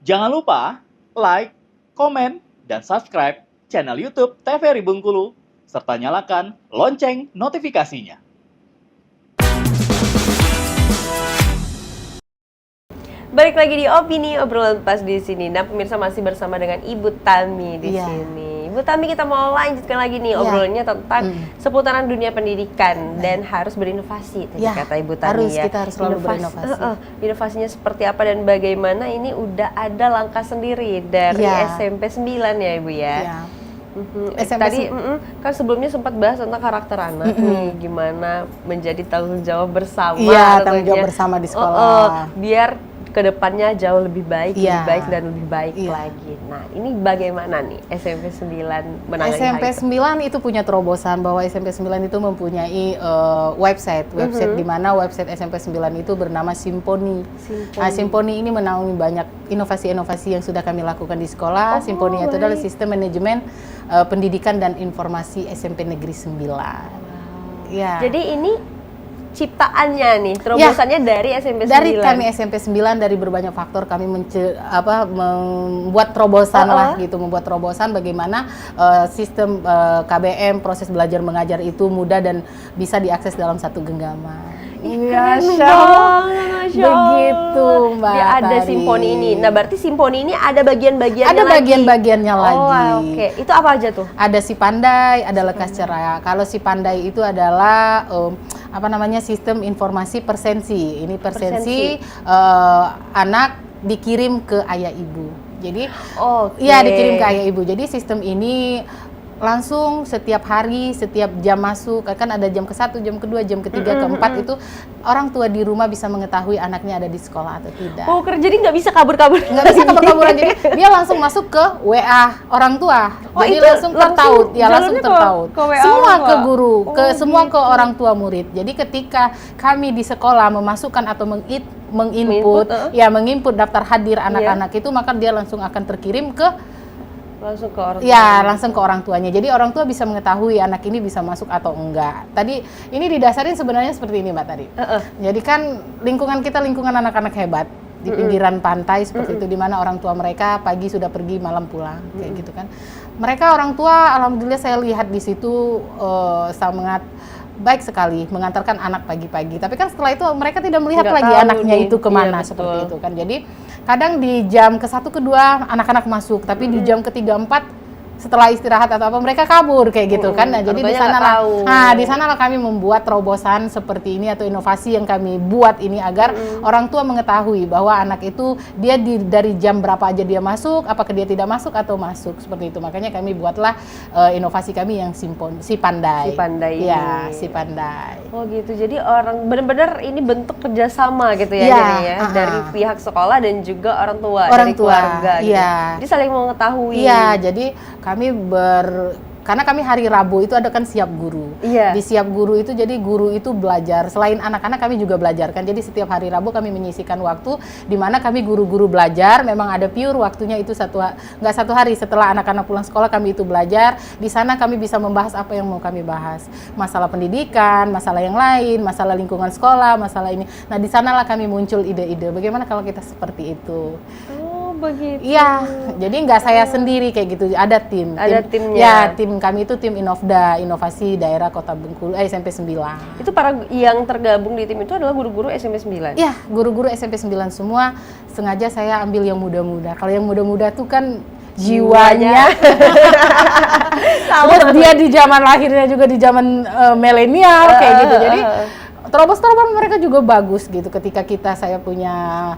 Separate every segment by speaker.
Speaker 1: Jangan lupa like, komen, dan subscribe channel YouTube TVRI Bengkulu, serta nyalakan lonceng notifikasinya.
Speaker 2: Balik lagi di Opini Obrolan Pas di sini. Nah, pemirsa masih bersama dengan Ibu Tami di sini. Ibu Tami, kita mau lanjutkan lagi nih obrolannya tentang seputaran dunia pendidikan dan harus berinovasi tadi kata Ibu Tami ya.
Speaker 3: Kita harus selalu berinovasi.
Speaker 2: Inovasinya seperti apa dan bagaimana ini udah ada langkah sendiri dari SMP 9 ya Ibu ya. Tadi kan sebelumnya sempat bahas tentang karakter anak nih, gimana menjadi tanggung jawab bersama.
Speaker 3: Iya, tanggung jawab bersama di sekolah.
Speaker 2: Biar kedepannya jauh lebih baik, lebih baik dan lebih baik lagi. Nah, ini bagaimana nih SMP 9 menangani
Speaker 3: SMP 9 itu punya terobosan bahwa SMP 9 itu mempunyai website di mana website SMP 9 itu bernama Simponi. Nah, Simponi ini menaungi banyak inovasi-inovasi yang sudah kami lakukan di sekolah. Simponi itu adalah sistem manajemen pendidikan dan informasi SMP Negeri 9. Ya.
Speaker 2: Jadi ini ciptaannya nih, terobosannya dari SMP 9.
Speaker 3: Dari kami SMP 9, dari berbanyak faktor kami membuat terobosan membuat terobosan bagaimana sistem KBM, proses belajar mengajar itu mudah dan bisa diakses dalam satu genggaman.
Speaker 2: Iya,
Speaker 3: begitu Mbak.
Speaker 2: Ya, ada Simponi ini. Nah, berarti Simponi ini ada bagian-bagiannya lagi.
Speaker 3: Ada bagian-bagiannya lagi.
Speaker 2: Oke. Itu apa aja tuh?
Speaker 3: Ada Si Pandai, ada Lekas Cerah. Kalau Si Pandai itu adalah sistem informasi persensi. Ini persensi anak dikirim ke ayah ibu. Jadi dikirim ke ayah ibu. Jadi sistem ini langsung setiap hari, setiap jam masuk, kan ada jam ke-1, jam ke-2, jam ke-3, ke-4 itu orang tua di rumah bisa mengetahui anaknya ada di sekolah atau tidak.
Speaker 2: Oh, jadi nggak bisa kabur-kabur.
Speaker 3: Nggak bisa kabur-kaburan, jadi dia langsung masuk ke WA orang tua. Jadi langsung tertaut, langsung tertaut. Semua ke guru, semua ke orang tua murid. Jadi ketika kami di sekolah memasukkan atau menginput daftar hadir anak-anak itu, maka dia langsung akan terkirim langsung ke orang tuanya. Jadi orang tua bisa mengetahui anak ini bisa masuk atau enggak. Tadi ini didasarin sebenarnya seperti ini Mbak tadi. Jadi kan lingkungan kita lingkungan anak-anak hebat di pinggiran pantai seperti itu, di mana orang tua mereka pagi sudah pergi, malam pulang kayak gitu kan. Mereka orang tua alhamdulillah saya lihat di situ sangat baik sekali mengantarkan anak pagi-pagi. Tapi kan setelah itu mereka tidak melihat lagi anaknya itu kemana seperti itu kan. Jadi kadang di jam ke-1, ke-2 anak-anak masuk, tapi di jam ke-3, 4 setelah istirahat atau apa mereka kabur kayak gitu kan. Nah, jadi di sanalah kami membuat terobosan seperti ini atau inovasi yang kami buat ini agar orang tua mengetahui bahwa anak itu dia dari jam berapa aja dia masuk, apakah dia tidak masuk atau masuk seperti itu. Makanya kami buatlah inovasi kami yang Si Pandai.
Speaker 2: Si Pandai.
Speaker 3: Ya, Si Pandai.
Speaker 2: Oh gitu. Jadi orang benar-benar ini bentuk kerjasama gitu ya, dari pihak sekolah dan juga orang tua dari keluarga gitu. Jadi saling mengetahui.
Speaker 3: Iya, jadi karena kami hari Rabu itu ada kan siap guru. Di siap guru itu jadi guru itu belajar. Selain anak-anak kami juga belajar kan. Jadi setiap hari Rabu kami menyisihkan waktu di mana kami guru-guru belajar. Memang ada pure waktunya itu nggak satu hari setelah anak-anak pulang sekolah kami itu belajar. Di sana kami bisa membahas apa yang mau kami bahas. Masalah pendidikan, masalah yang lain, masalah lingkungan sekolah, masalah ini. Nah, di sanalah kami muncul ide-ide. Bagaimana kalau kita seperti itu?
Speaker 2: Begitu.
Speaker 3: Iya, jadi nggak saya sendiri kayak gitu, ada timnya. Ya, tim kami itu tim Inovasi Daerah Kota Bengkulu, SMP 9.
Speaker 2: Itu para yang tergabung di tim itu adalah guru-guru SMP 9?
Speaker 3: Iya, guru-guru SMP 9 semua. Sengaja saya ambil yang muda-muda. Kalau yang muda-muda tuh kan jiwanya. Terus dia di zaman lahirnya juga di zaman milenial kayak gitu. Jadi terobos-terobos mereka juga bagus gitu. Ketika saya punya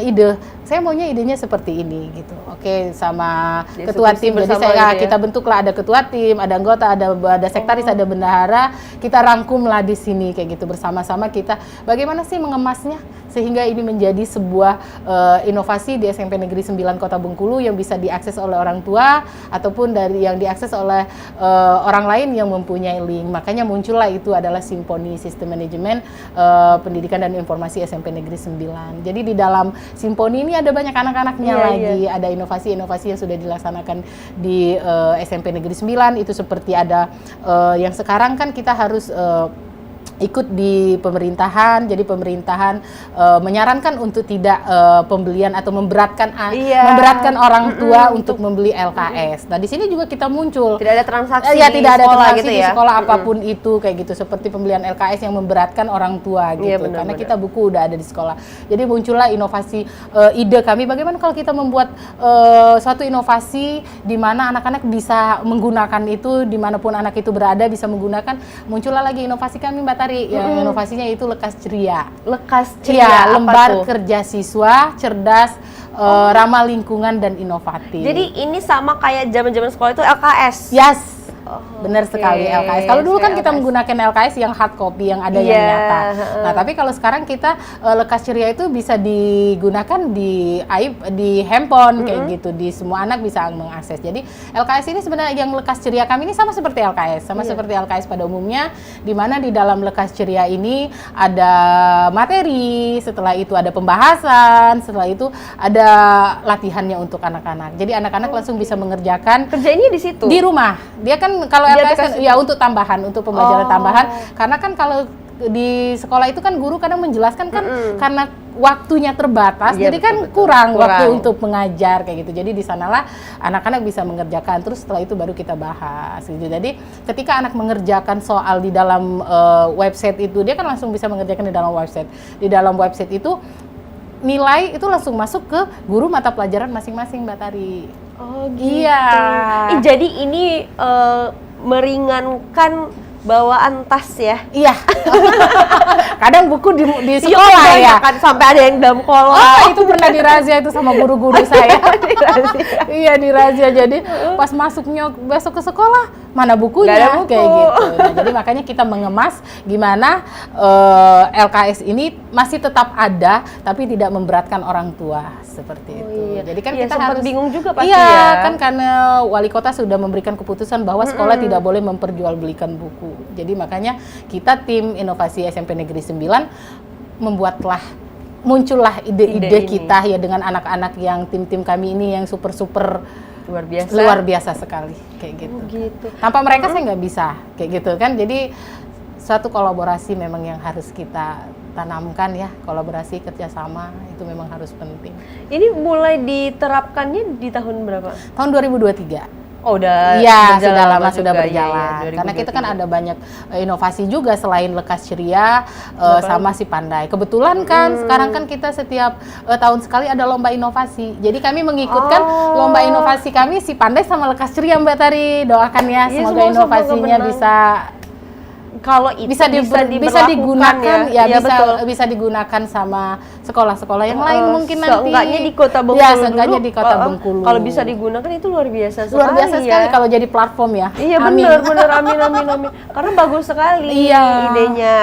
Speaker 3: ide, saya maunya idenya seperti ini gitu. Oke, sama ketua tim. Jadi kita bentuklah, ada ketua tim, ada anggota, ada sekretaris, ada bendahara. Kita rangkumlah di sini kayak gitu bersama-sama kita. Bagaimana sih mengemasnya sehingga ini menjadi sebuah inovasi di SMP Negeri 9 Kota Bengkulu yang bisa diakses oleh orang tua ataupun yang diakses oleh orang lain yang mempunyai link. Makanya muncullah itu adalah Simponi Sistem Manajemen Pendidikan dan Informasi SMP Negeri 9. Jadi di dalam Simponi ini ada banyak anak-anaknya lagi, ada inovasi-inovasi yang sudah dilaksanakan di SMP Negeri 9 itu seperti ada yang sekarang kan kita harus ikut di pemerintahan, jadi pemerintahan menyarankan untuk tidak pembelian atau memberatkan orang tua untuk membeli LKS. Nah di sini juga kita muncul.
Speaker 2: Tidak ada transaksi
Speaker 3: ya,
Speaker 2: di
Speaker 3: tidak ada
Speaker 2: sekolah
Speaker 3: transaksi
Speaker 2: gitu
Speaker 3: di
Speaker 2: ya?
Speaker 3: sekolah apapun itu kayak gitu, seperti pembelian LKS yang memberatkan orang tua gitu.
Speaker 2: Iya, benar,
Speaker 3: Karena
Speaker 2: benar.
Speaker 3: kita buku udah ada di sekolah. Jadi muncullah inovasi ide kami bagaimana kalau kita membuat suatu inovasi di mana anak-anak bisa menggunakan itu dimanapun anak itu berada bisa menggunakan. Muncullah lagi inovasi kami Mbak Tari, yang inovasinya itu Lekas Ceria.
Speaker 2: Lekas
Speaker 3: Iya,
Speaker 2: ceria, apa
Speaker 3: lembar
Speaker 2: tuh?
Speaker 3: kerja siswa cerdas, ramah lingkungan dan inovatif.
Speaker 2: Jadi ini sama kayak zaman-zaman sekolah itu LKS.
Speaker 3: yes.
Speaker 2: Oh,
Speaker 3: Benar
Speaker 2: oke.
Speaker 3: sekali LKS. Kalau dulu kan
Speaker 2: Saya
Speaker 3: kita
Speaker 2: LKS.
Speaker 3: menggunakan LKS yang hard copy yang ada
Speaker 2: Iya,
Speaker 3: yang nyata.
Speaker 2: heeh.
Speaker 3: Nah, tapi kalau sekarang kita Lekas Ceria itu bisa digunakan di handphone kayak gitu. Di semua anak bisa mengakses. Jadi LKS ini sebenarnya yang Lekas Ceria kami ini sama seperti LKS, seperti LKS pada umumnya, di mana di dalam Lekas Ceria ini ada materi, setelah itu ada pembahasan, setelah itu ada latihannya untuk anak-anak. Jadi anak-anak langsung bisa mengerjakan
Speaker 2: Kerjanya di situ.
Speaker 3: di rumah. Dia kan kalau
Speaker 2: Di
Speaker 3: LKS kan,
Speaker 2: aplikasi.
Speaker 3: ya untuk tambahan, untuk pembelajaran
Speaker 2: Oh.
Speaker 3: tambahan. Karena kan kalau di sekolah itu kan guru kadang menjelaskan kan karena waktunya terbatas,
Speaker 2: Iya,
Speaker 3: jadi kan
Speaker 2: betul.
Speaker 3: kurang waktu
Speaker 2: Kurang.
Speaker 3: untuk mengajar kayak gitu. Jadi di sanalah anak-anak bisa mengerjakan. Terus setelah itu baru kita bahas gitu. Jadi ketika anak mengerjakan soal di dalam website itu, dia kan langsung bisa mengerjakan di dalam website. Di dalam website itu nilai itu langsung masuk ke guru mata pelajaran masing-masing Mbak Tari.
Speaker 2: Oh gitu.
Speaker 3: Iya.
Speaker 2: Jadi ini meringankan bawaan tas ya?
Speaker 3: Iya. Kadang buku di
Speaker 2: Iya,
Speaker 3: sekolah
Speaker 2: banyak
Speaker 3: ya.
Speaker 2: kan sampai ada yang dalam kolong.
Speaker 3: Oh, itu pernah dirazia itu sama guru-guru saya. Iya, dirazia. Jadi pas masuknya besok ke sekolah, mana bukunya?
Speaker 2: Nggak ada buku.
Speaker 3: Kayak gitu. Nah, jadi makanya kita mengemas gimana LKS ini masih tetap ada, tapi tidak memberatkan orang tua seperti itu.
Speaker 2: Iya.
Speaker 3: Jadi kan
Speaker 2: Iya,
Speaker 3: kita
Speaker 2: sempat
Speaker 3: harus
Speaker 2: bingung juga pasti
Speaker 3: iya,
Speaker 2: ya.
Speaker 3: kan karena wali kota sudah memberikan keputusan bahwa sekolah tidak boleh memperjualbelikan buku. Jadi makanya kita tim inovasi SMP Negeri 9 muncullah ide-ide
Speaker 2: Ide ini.
Speaker 3: kita ya dengan anak-anak yang tim-tim kami ini yang super-super
Speaker 2: luar biasa.
Speaker 3: sekali kayak gitu.
Speaker 2: Oh, gitu.
Speaker 3: Tanpa mereka saya nggak bisa kayak gitu kan. Jadi suatu kolaborasi memang yang harus kita tanamkan ya, kolaborasi kerjasama itu memang harus penting.
Speaker 2: Ini mulai diterapkannya di tahun berapa?
Speaker 3: Tahun 2023.
Speaker 2: Oh, udah
Speaker 3: Iya,
Speaker 2: berjalan
Speaker 3: sudah lama
Speaker 2: juga,
Speaker 3: sudah
Speaker 2: iya,
Speaker 3: berjalan.
Speaker 2: iya,
Speaker 3: Karena kita kan
Speaker 2: 2023.
Speaker 3: ada banyak inovasi juga selain Lekas Ceria sama si Pandai. Kebetulan kan sekarang kan kita setiap tahun sekali ada lomba inovasi. Jadi kami mengikutkan lomba inovasi kami si Pandai sama Lekas Ceria Mbak Tari. Doakan ya
Speaker 2: Iya,
Speaker 3: semoga
Speaker 2: semoga
Speaker 3: inovasinya
Speaker 2: menang.
Speaker 3: bisa
Speaker 2: Kalau itu bisa
Speaker 3: digunakan ya,
Speaker 2: Iya, betul.
Speaker 3: bisa digunakan sama sekolah-sekolah yang lain mungkin nanti.
Speaker 2: Seenggaknya di Kota Bengkulu
Speaker 3: Ya, seenggaknya
Speaker 2: dulu,
Speaker 3: di Kota Bengkulu.
Speaker 2: Kalau bisa digunakan itu luar biasa sekali.
Speaker 3: Luar biasa sekali
Speaker 2: ya.
Speaker 3: kalau jadi platform ya.
Speaker 2: Iya,
Speaker 3: Amin.
Speaker 2: benar, amin. Karena bagus sekali
Speaker 3: Iya.
Speaker 2: idenya,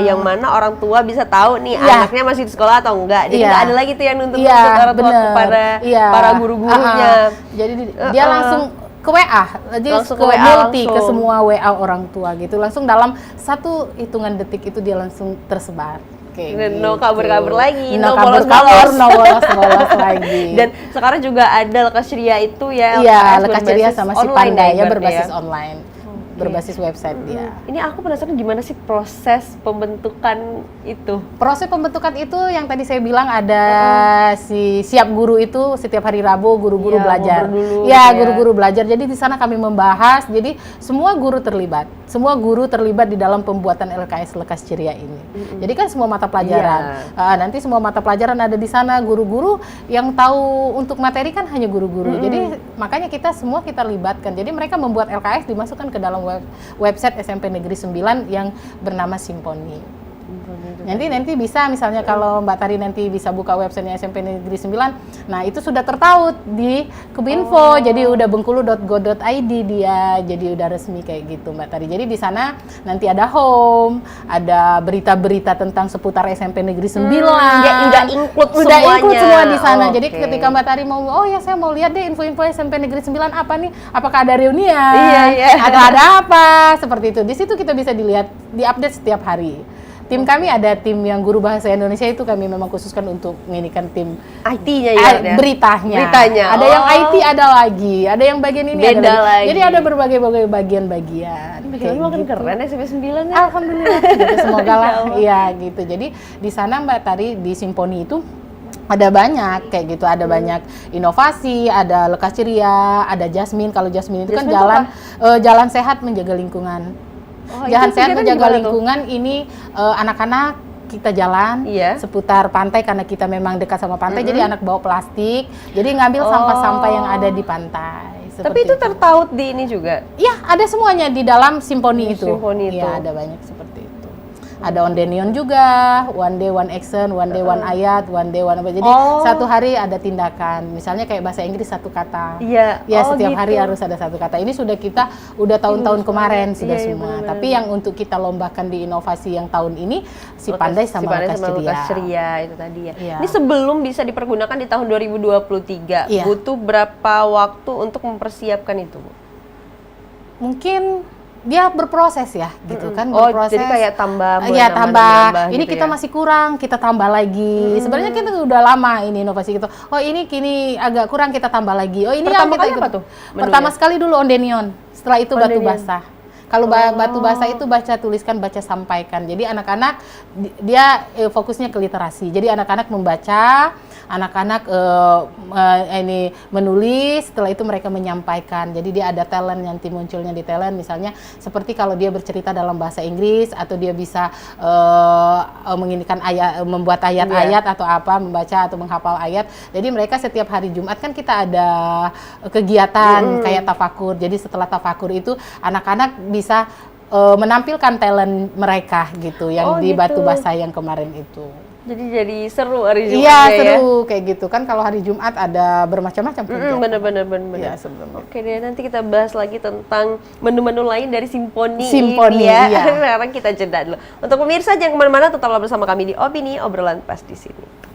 Speaker 2: yang mana orang tua bisa tahu nih
Speaker 3: Iya.
Speaker 2: anaknya masih di sekolah atau enggak. Jadi
Speaker 3: Iya.
Speaker 2: nggak ada lagi tuh yang nuntut
Speaker 3: Iya,
Speaker 2: orang tua
Speaker 3: bener.
Speaker 2: kepada
Speaker 3: Iya.
Speaker 2: para guru-gurunya.
Speaker 3: Jadi dia langsung ke WA, jadi
Speaker 2: Langsung
Speaker 3: ke
Speaker 2: ke WA
Speaker 3: multi ke
Speaker 2: langsung.
Speaker 3: semua WA orang tua gitu. Langsung dalam satu hitungan detik itu dia langsung tersebar. Kayak
Speaker 2: Dan no
Speaker 3: gitu.
Speaker 2: kabar-kabar lagi,
Speaker 3: no
Speaker 2: no
Speaker 3: kabar-kabar,
Speaker 2: bolos-bolos.
Speaker 3: no bolos-bolos lagi.
Speaker 2: Dan sekarang juga ada Lekas Ceria itu ya.
Speaker 3: iya,
Speaker 2: LKS
Speaker 3: Lekas Ceria
Speaker 2: berbasis
Speaker 3: sama si
Speaker 2: online
Speaker 3: Pandai ya
Speaker 2: berarti
Speaker 3: berbasis online, berbasis website dia.
Speaker 2: Ini aku penasaran gimana sih proses pembentukan itu?
Speaker 3: Proses pembentukan itu yang tadi saya bilang ada si siap guru itu setiap hari Rabu guru-guru
Speaker 2: Iya,
Speaker 3: belajar.
Speaker 2: ngobrol dulu
Speaker 3: Ya,
Speaker 2: gitu ya.
Speaker 3: guru-guru belajar. Jadi di sana kami membahas. Jadi semua guru terlibat. Semua guru terlibat di dalam pembuatan LKS Lekas Ceria ini. Jadi kan semua mata pelajaran. Nanti semua mata pelajaran ada di sana. Guru-guru yang tahu untuk materi kan hanya guru-guru. Jadi makanya kita semua kita libatkan. Jadi mereka membuat LKS dimasukkan ke dalam website SMP Negeri 9 yang bernama Simponi. Nanti bisa misalnya kalau Mbak Tari nanti bisa buka websitenya SMP Negeri 9, nah itu sudah tertaut di Kominfo, jadi udah bengkulu.go.id dia, jadi udah resmi kayak gitu Mbak Tari. Jadi di sana nanti ada home, ada berita-berita tentang seputar SMP Negeri 9.
Speaker 2: Dia udah include
Speaker 3: Udah
Speaker 2: semuanya.
Speaker 3: include semua di sana. Jadi
Speaker 2: Oke.
Speaker 3: ketika Mbak Tari mau, oh ya saya mau lihat deh info-info SMP Negeri 9 apa nih? Apakah ada reunian?
Speaker 2: Iya.
Speaker 3: Atau ada apa? Seperti itu. Di situ kita bisa dilihat, diupdate setiap hari. Tim kami ada tim yang guru bahasa Indonesia itu kami memang khususkan untuk menginikan tim
Speaker 2: IT-nya ya.
Speaker 3: Beritanya. Ada yang IT ada lagi, ada yang bagian ini
Speaker 2: Beda
Speaker 3: ada
Speaker 2: lagi.
Speaker 3: Jadi ada berbagai bagian-bagian.
Speaker 2: Kayak makin keren SMP 9 ya.
Speaker 3: Alhamdulillah. Gitu, semoga lah. Iya gitu. Jadi di sana Mbak Tari di Simponi itu ada banyak kayak gitu, ada banyak inovasi, ada lekas ceria, ada Jasmine. Kalau Jasmine itu kan jalan sehat menjaga lingkungan. Jalan sehat menjaga lingkungan ini anak-anak kita jalan seputar pantai karena kita memang dekat sama pantai, jadi anak bawa plastik, jadi ngambil sampah-sampah yang ada di pantai.
Speaker 2: Tapi itu tertaut di ini juga?
Speaker 3: Iya, ada semuanya di dalam Simponi itu.
Speaker 2: Iya,
Speaker 3: ada banyak seperti itu. Ada Ondenion juga, one day one action, one day one ayat, one day one apa. Jadi satu hari ada tindakan. Misalnya kayak bahasa Inggris satu kata.
Speaker 2: Iya.
Speaker 3: Ya setiap hari harus ada satu kata. Ini sudah kita tahun-tahun kemarin sudah semua. Tapi yang untuk kita lombakan di inovasi yang tahun ini si Pandai sama Lekas
Speaker 2: Ceria itu tadi ya.
Speaker 3: Iya.
Speaker 2: Ini sebelum bisa dipergunakan di tahun 2023, butuh berapa waktu untuk mempersiapkan itu, Bu?
Speaker 3: Mungkin dia berproses ya, gitu kan, berproses.
Speaker 2: Jadi kayak tambah,
Speaker 3: tambah. Ini
Speaker 2: gitu
Speaker 3: kita masih kurang, kita tambah lagi. Sebenarnya kita udah lama ini inovasi gitu. Oh ini kini agak kurang, kita tambah lagi. Oh ini
Speaker 2: pertama
Speaker 3: kita
Speaker 2: kali apa tuh?
Speaker 3: Pertama sekali dulu Ondenion, setelah itu batu basah. Kalau batu basah itu baca tuliskan, baca sampaikan. Jadi anak-anak dia fokusnya ke literasi. Jadi anak-anak membaca, anak-anak ini menulis, setelah itu mereka menyampaikan. Jadi dia ada talent, nanti munculnya di talent, misalnya seperti kalau dia bercerita dalam bahasa Inggris atau dia bisa menginikan ayat, membuat ayat-ayat atau apa, membaca atau menghafal ayat. Jadi mereka setiap hari Jumat kan kita ada kegiatan kayak tafakur. Jadi setelah tafakur itu anak-anak bisa menampilkan talent mereka gitu yang di batu basah yang kemarin itu.
Speaker 2: Jadi seru hari Jumat.
Speaker 3: Iya, seru kayak gitu kan. Kalau hari Jumat ada bermacam-macam kegiatan.
Speaker 2: Bener.
Speaker 3: Ya, sebelumnya.
Speaker 2: Oke deh, nanti kita bahas lagi tentang menu-menu lain dari Simponi
Speaker 3: ini
Speaker 2: ya.
Speaker 3: Iya.
Speaker 2: Sekarang kita jeda dulu. Untuk pemirsa jangan kemana-mana, tetaplah bersama kami di Opini Obrolan Pas di sini.